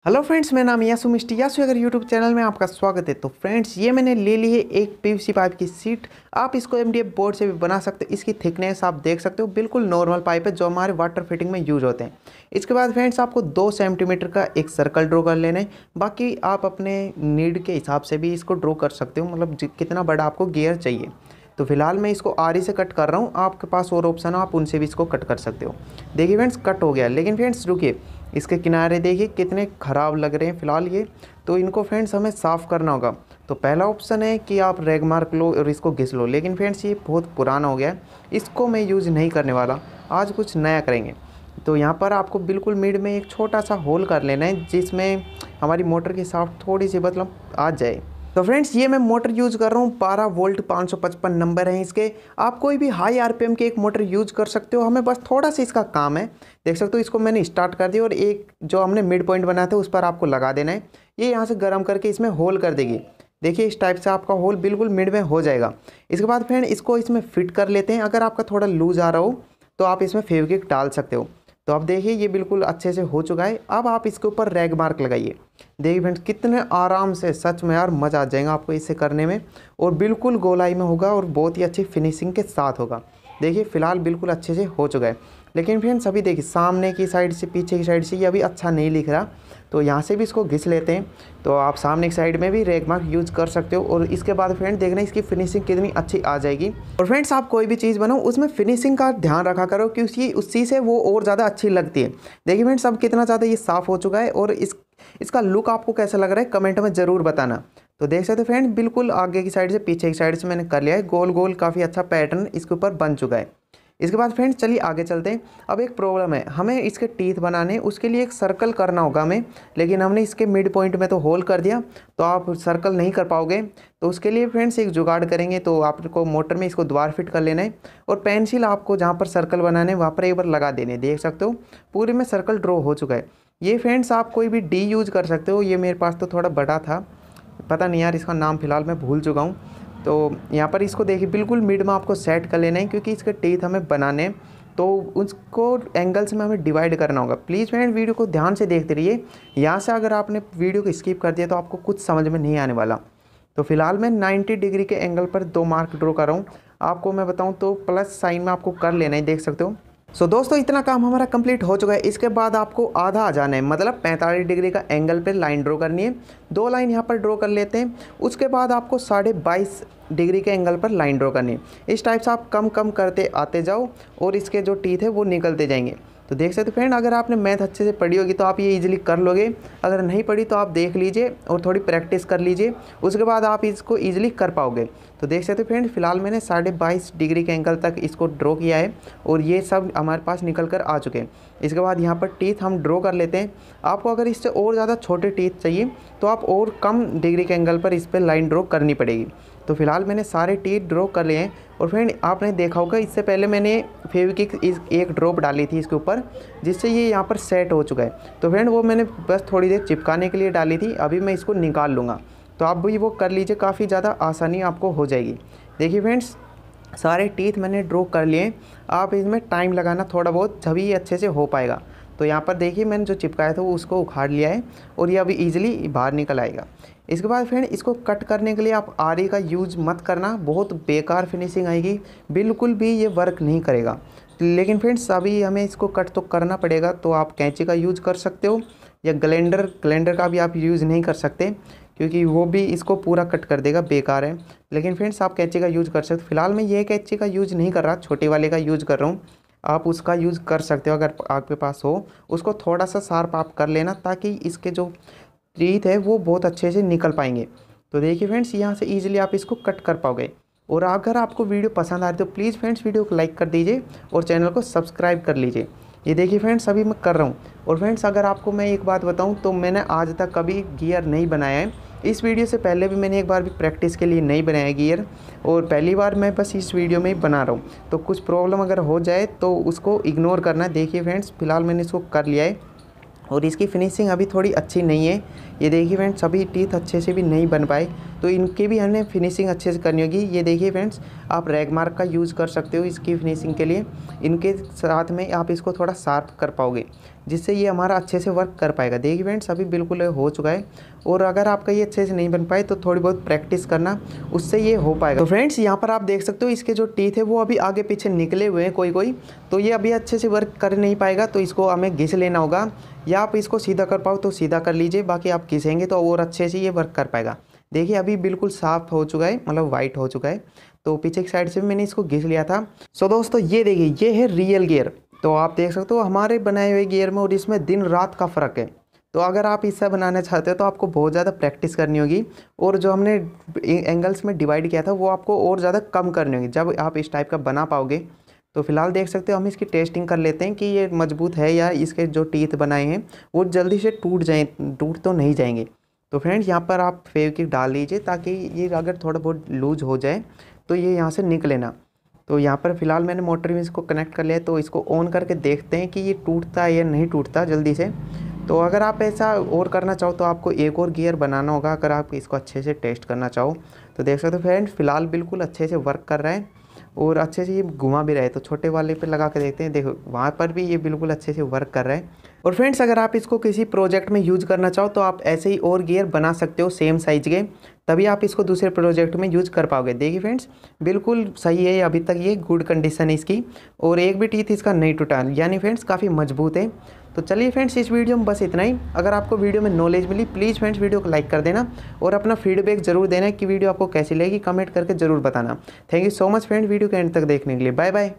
Hello friends, मेरा नाम यासु मिस्टी यासु अगर यूट्यूब चैनल में आपका स्वागत है। तो फ्रेंड्स, ये मैंने ले ली है एक पीवीसी पाइप की सीट। आप इसको एमडीएफ बोर्ड से भी बना सकते हो। इसकी थिकनेस आप देख सकते हो, बिल्कुल नॉर्मल पाइप है जो हमारे वाटर फिटिंग में यूज होते हैं। इसके बाद फ्रेंड्स, आपको 2 सेंटीमीटर का एक सर्कल ड्रॉ कर लेना है। बाकी आप अपने नीड के हिसाब से भी इसको ड्रॉ कर सकते हो, मतलब कितना बड़ा आपको गियर चाहिए। तो फिलहाल मैं इसको आरी से कट कर रहा हूँ। आपके पास और ऑप्शन हो, आप उनसे भी इसको कट कर सकते हो। देखिए फ्रेंड्स, कट हो गया। लेकिन फ्रेंड्स रुकिए, इसके किनारे देखिए कितने ख़राब लग रहे हैं फ़िलहाल ये। तो इनको फ्रेंड्स हमें साफ़ करना होगा। तो पहला ऑप्शन है कि आप रेग मार्क लो और इसको घिस लो। लेकिन फ्रेंड्स ये बहुत पुराना हो गया है, इसको मैं यूज़ नहीं करने वाला। आज कुछ नया करेंगे। तो यहाँ पर आपको बिल्कुल मिड में एक छोटा सा होल कर लेना है, जिसमें हमारी मोटर की शाफ्ट थोड़ी सी मतलब आ जाए। तो फ्रेंड्स, ये मैं मोटर यूज़ कर रहा हूँ 12 वोल्ट 555 नंबर है इसके। आप कोई भी हाई आरपीएम की एक मोटर यूज़ कर सकते हो। हमें बस थोड़ा सा इसका काम है। देख सकते हो, इसको मैंने स्टार्ट कर दिया और एक जो हमने मिड पॉइंट बनाया था उस पर आपको लगा देना है। ये यहाँ से गर्म करके इसमें होल कर देगी। देखिए इस टाइप से आपका होल बिल्कुल मिड में हो जाएगा। इसके बाद फ्रेंड इसको इसमें फिट कर लेते हैं। अगर आपका थोड़ा लूज आ रहा हो तो आप इसमें फेविक्विक डाल सकते हो। तो अब देखिए ये बिल्कुल अच्छे से हो चुका है। अब आप इसके ऊपर रैग मार्क लगाइए। देखिए फ्रेंड्स, कितने आराम से, सच में यार मज़ा आ जाएगा आपको इसे करने में। और बिल्कुल गोलाई में होगा और बहुत ही अच्छी फिनिशिंग के साथ होगा। देखिए फ़िलहाल बिल्कुल अच्छे से हो चुका है। लेकिन फ्रेंड्स अभी देखिए सामने की साइड से, पीछे की साइड से ये अभी अच्छा नहीं लिख रहा। तो यहाँ से भी इसको घिस लेते हैं। तो आप सामने की साइड में भी रैग मार्क यूज़ कर सकते हो। और इसके बाद फ्रेंड देखना इसकी फिनिशिंग कितनी अच्छी आ जाएगी। और फ्रेंड्स, आप कोई भी चीज़ बनाओ उसमें फिनिशिंग का ध्यान रखा करो, क्योंकि उसी से वो और ज़्यादा अच्छी लगती है। देखिए फ्रेंड्स, अब कितना ज़्यादा ये साफ़ हो चुका है। और इसका लुक आपको कैसा लग रहा है कमेंट में ज़रूर बताना। तो देख सकते हो फ्रेंड, बिल्कुल आगे की साइड से पीछे की साइड से मैंने कर लिया है। गोल गोल काफ़ी अच्छा पैटर्न इसके ऊपर बन चुका है। इसके बाद फ्रेंड्स चलिए आगे चलते हैं। अब एक प्रॉब्लम है, हमें इसके टीथ बनाने, उसके लिए एक सर्कल करना होगा हमें। लेकिन हमने इसके मिड पॉइंट में तो होल कर दिया, तो आप सर्कल नहीं कर पाओगे। तो उसके लिए फ्रेंड्स एक जुगाड़ करेंगे। तो आपको मोटर में इसको दोबारा फिट कर लेना है। और पेंसिल आपको जहाँ पर सर्कल बनाने वहाँ पर एक बार लगा देने। देख सकते हो पूरे में सर्कल ड्रॉ हो चुका है। ये फ्रेंड्स आप कोई भी डी यूज़ कर सकते हो। ये मेरे पास तो थोड़ा बड़ा था, पता नहीं यार इसका नाम फ़िलहाल मैं भूल चुका हूँ। तो यहाँ पर इसको देखिए बिल्कुल मिड में आपको सेट कर लेना है, क्योंकि इसके टीथ हमें बनाने हैं। तो उसको एंगल्स में हमें डिवाइड करना होगा। प्लीज़ फ्रेंड वीडियो को ध्यान से देखते रहिए। यहाँ से अगर आपने वीडियो को स्किप कर दिया तो आपको कुछ समझ में नहीं आने वाला। तो फिलहाल मैं 90 डिग्री के एंगल पर 2 मार्क ड्रॉ कर रहा हूँ। आपको मैं बताऊँ तो प्लस साइन में आपको कर लेना है, देख सकते हो। सो दोस्तों, इतना काम हमारा कंप्लीट हो चुका है। इसके बाद आपको आधा आ जाना है, मतलब 45 डिग्री का एंगल पे लाइन ड्रॉ करनी है। 2 लाइन यहाँ पर ड्रॉ कर लेते हैं। उसके बाद आपको 22.5 डिग्री के एंगल पर लाइन ड्रॉ करनी है। इस टाइप से आप कम कम करते आते जाओ और इसके जो टीथ है वो निकलते जाएंगे। तो देख सकते फ्रेंड, अगर आपने मैथ अच्छे से पढ़ी होगी तो आप ये इजीली कर लोगे। अगर नहीं पढ़ी तो आप देख लीजिए और थोड़ी प्रैक्टिस कर लीजिए, उसके बाद आप इसको इजीली कर पाओगे। तो देख सकते फ्रेंड, फिलहाल मैंने 22.5 डिग्री के एंगल तक इसको ड्रॉ किया है और ये सब हमारे पास निकल कर आ चुके हैं। इसके बाद यहाँ पर टीथ हम ड्रॉ कर लेते हैं। आपको अगर इससे और ज़्यादा छोटे टीथ चाहिए तो आप और कम डिग्री के एंगल पर इस पर लाइन ड्रॉ करनी पड़ेगी। तो फिलहाल मैंने सारे टीथ ड्रॉ कर लिए हैं। और फ्रेंड आपने देखा होगा, इससे पहले मैंने फेविक्विक एक ड्रॉप डाली थी इसके ऊपर, जिससे ये यहाँ पर सेट हो चुका है। तो फ्रेंड वो मैंने बस थोड़ी देर चिपकाने के लिए डाली थी, अभी मैं इसको निकाल लूँगा। तो आप भी वो कर लीजिए, काफ़ी ज़्यादा आसानी आपको हो जाएगी। देखिए फ्रेंड्स, सारे टीथ मैंने ड्रॉ कर लिए। आप इसमें टाइम लगाना थोड़ा बहुत, जब ये अच्छे से हो पाएगा। तो यहाँ पर देखिए मैंने जो चिपकाया था वो उसको उखाड़ लिया है और ये अभी ईजिली बाहर निकल आएगा। इसके बाद फ्रेंड इसको कट करने के लिए आप आरी का यूज़ मत करना, बहुत बेकार फिनिशिंग आएगी, बिल्कुल भी ये वर्क नहीं करेगा। लेकिन फ्रेंड्स अभी हमें इसको कट तो करना पड़ेगा, तो आप कैंची का यूज़ कर सकते हो या ग्लेंडर का भी आप यूज़ नहीं कर सकते, क्योंकि वो भी इसको पूरा कट कर देगा, बेकार है। लेकिन फ्रेंड्स आप कैंची का यूज़ कर सकते हो। फिलहाल मैं ये कैंची का यूज़ नहीं कर रहा, छोटे वाले का यूज़ कर रहा हूँ। आप उसका यूज़ कर सकते हो अगर आपके पास हो। उसको थोड़ा सा शार्प आप कर लेना, ताकि इसके जो टीथ है वो बहुत अच्छे से निकल पाएंगे। तो देखिए फ्रेंड्स, यहाँ से ईजिली आप इसको कट कर पाओगे। और अगर आपको वीडियो पसंद आ रही तो प्लीज़ फ्रेंड्स वीडियो को लाइक कर दीजिए और चैनल को सब्सक्राइब कर लीजिए। ये देखिए फ्रेंड्स, अभी मैं कर रहा हूँ। और फ्रेंड्स अगर आपको मैं एक बात बताऊँ तो मैंने आज तक कभी गियर नहीं बनाया है। इस वीडियो से पहले भी मैंने एक बार भी प्रैक्टिस के लिए नहीं बनाया गियर, और पहली बार मैं बस इस वीडियो में ही बना रहा हूँ। तो कुछ प्रॉब्लम अगर हो जाए तो उसको इग्नोर करना। देखिए फ्रेंड्स, फिलहाल मैंने इसको कर लिया है और इसकी फिनिशिंग अभी थोड़ी अच्छी नहीं है। ये देखिए फ्रेंड्स, सभी टीथ अच्छे से भी नहीं बन पाए, तो इनकी भी हमें फिनिशिंग अच्छे से करनी होगी। ये देखिए फ्रेंड्स, आप रैग मार्क का यूज़ कर सकते हो इसकी फिनिशिंग के लिए। इनके साथ में आप इसको थोड़ा शार्प कर पाओगे, जिससे ये हमारा अच्छे से वर्क कर पाएगा। देखिए फ्रेंड्स, अभी बिल्कुल हो चुका है। और अगर आपका ये अच्छे से नहीं बन पाए तो थोड़ी बहुत प्रैक्टिस करना, उससे ये हो पाएगा। तो फ्रेंड्स, यहाँ पर आप देख सकते हो इसके जो टीथ है वो अभी आगे पीछे निकले हुए हैं कोई, तो ये अभी अच्छे से वर्क कर नहीं पाएगा। तो इसको हमें घिस लेना होगा, या आप इसको सीधा कर पाओ तो सीधा कर लीजिए, बाकी आप घिसेंगे तो और अच्छे से ये वर्क कर पाएगा। देखिए अभी बिल्कुल साफ हो चुका है, मतलब वाइट हो चुका है। तो पीछे की साइड से भी मैंने इसको घिस लिया था। सो दोस्तों, ये देखिए, ये है रियल गियर। तो आप देख सकते हो हमारे बनाए हुए गियर में और इसमें दिन रात का फ़र्क है। तो अगर आप इससे बनाना चाहते हो तो आपको बहुत ज़्यादा प्रैक्टिस करनी होगी, और जो हमने एंगल्स में डिवाइड किया था वो आपको और ज़्यादा कम करनी होगी, जब आप इस टाइप का बना पाओगे। तो फिलहाल देख सकते हो, हम इसकी टेस्टिंग कर लेते हैं कि ये मजबूत है, या इसके जो टीथ बनाए हैं वो जल्दी से टूट तो नहीं जाएंगे। तो फ्रेंड्स, यहाँ पर आप फेविक्विक डाल लीजिए, ताकि ये अगर थोड़ा बहुत लूज हो जाए तो ये यहाँ से निकले ना। तो यहाँ पर फिलहाल मैंने मोटर में इसको कनेक्ट कर लिया है, तो इसको ऑन करके देखते हैं कि ये टूटता है या नहीं टूटता जल्दी से। तो अगर आप ऐसा और करना चाहो तो आपको एक और गियर बनाना होगा, अगर आप इसको अच्छे से टेस्ट करना चाहो। तो देख सकते हो फ्रेंड्स, फिलहाल बिल्कुल अच्छे से वर्क कर रहा है और अच्छे से ये घुमा भी रहा है। तो छोटे वाले पे लगा के देखते हैं, देखो वहाँ पर भी ये बिल्कुल अच्छे से वर्क कर रहा है। और फ्रेंड्स, अगर आप इसको किसी प्रोजेक्ट में यूज़ करना चाहो तो आप ऐसे ही और गियर बना सकते हो सेम साइज के, तभी आप इसको दूसरे प्रोजेक्ट में यूज़ कर पाओगे। देखिए फ्रेंड्स, बिल्कुल सही है, अभी तक ये गुड कंडीशन है इसकी, और एक भी टीथ इसका नहीं टूटा, यानी फ्रेंड्स काफ़ी मजबूत है। तो चलिए फ्रेंड्स, इस वीडियो में बस इतना ही। अगर आपको वीडियो में नॉलेज मिली, प्लीज़ फ्रेंड्स वीडियो को लाइक कर देना, और अपना फीडबैक जरूर देना कि वीडियो आपको कैसी लगी, कमेंट करके जरूर बताना। Thank you so much friends, video के एंड तक देखने के लिए। Bye bye.